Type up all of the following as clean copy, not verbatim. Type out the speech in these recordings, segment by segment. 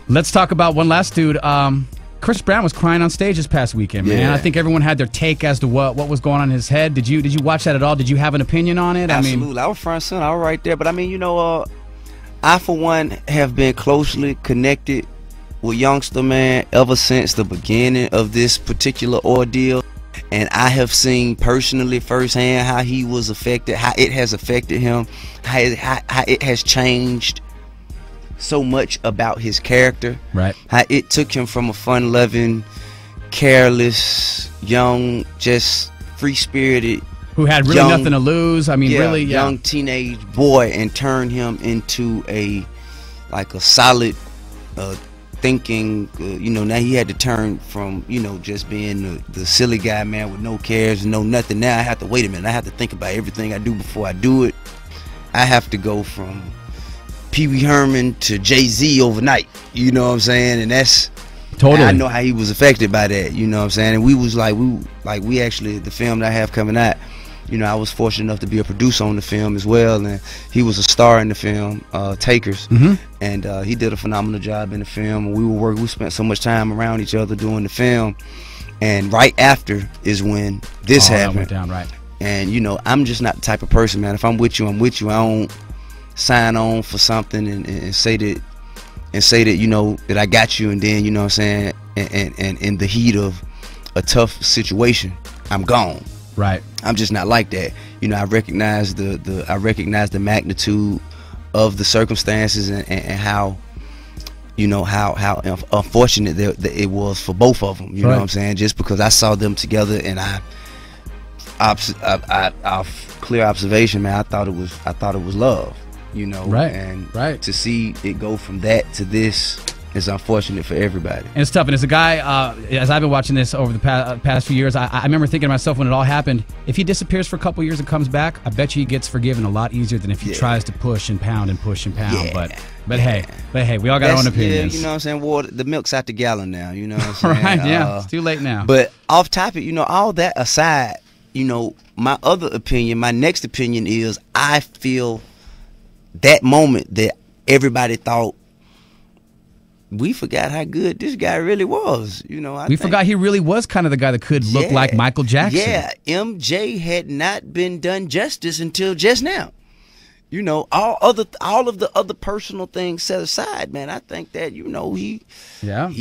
Let's talk about one last dude. Chris Brown was crying on stage this past weekend, man. Yeah. I think everyone had their take as to what was going on in his head. Did you watch that at all? Did you have an opinion on it? Absolutely. I was front and center. I was right there. But I mean, I for one have been closely connected with youngster, man, ever since the beginning of this particular ordeal. And I have seen personally firsthand how he was affected, how it has affected him, how it has changed so much about his character. Right. How it took him from a fun-loving, careless, young, just free-spirited, who had really nothing to lose. I mean, really young teenage boy, and turned him into a solid thinking. Now he had to turn from just being the silly guy, man, with no cares, no nothing. Now I have to wait a minute. I have to think about everything I do before I do it. I have to go from Pee Wee Herman to Jay-Z overnight. You know what I'm saying? And that's totally. I know how he was affected by that. You know what I'm saying? And we actually, the film that I have coming out, I was fortunate enough to be a producer on the film as well, and he was a star in the film, Takers, and he did a phenomenal job in the film. And we spent so much time around each other doing the film, and right after is when this happened. That went down, right. And I'm just not the type of person, man. If I'm with you, I'm with you. I don't sign on for something and say that that I got you, and then what I'm saying, and in the heat of a tough situation, I'm gone. Right. I'm just not like that. I recognize the magnitude of the circumstances and how how unfortunate that it was for both of them. You know what I'm saying? Just because I saw them together, and I clear observation, man, I thought it was love. Right. And to see it go from that to this is unfortunate for everybody. And it's tough. And as a guy, as I've been watching this over the past few years, I remember thinking to myself when it all happened, if he disappears for a couple years and comes back, I bet you he gets forgiven a lot easier than if he tries to push and pound and push and pound. Yeah. But hey, we all got our own opinions. Yeah, you know what I'm saying? Water, the milk's out the gallon now. You know what I'm saying? Right, yeah. It's too late now. But off topic, all that aside, my other opinion, my next opinion is I feel that moment that everybody thought, we forgot how good this guy really was. We forgot he really was kind of the guy that could look like Michael Jackson. Yeah, MJ had not been done justice until just now. All of the other personal things set aside, man, I think that he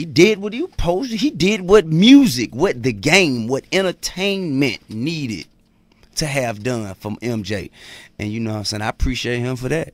did what he was supposed to. He did what music, what the game, what entertainment needed to have done from MJ. And what I'm saying, I appreciate him for that.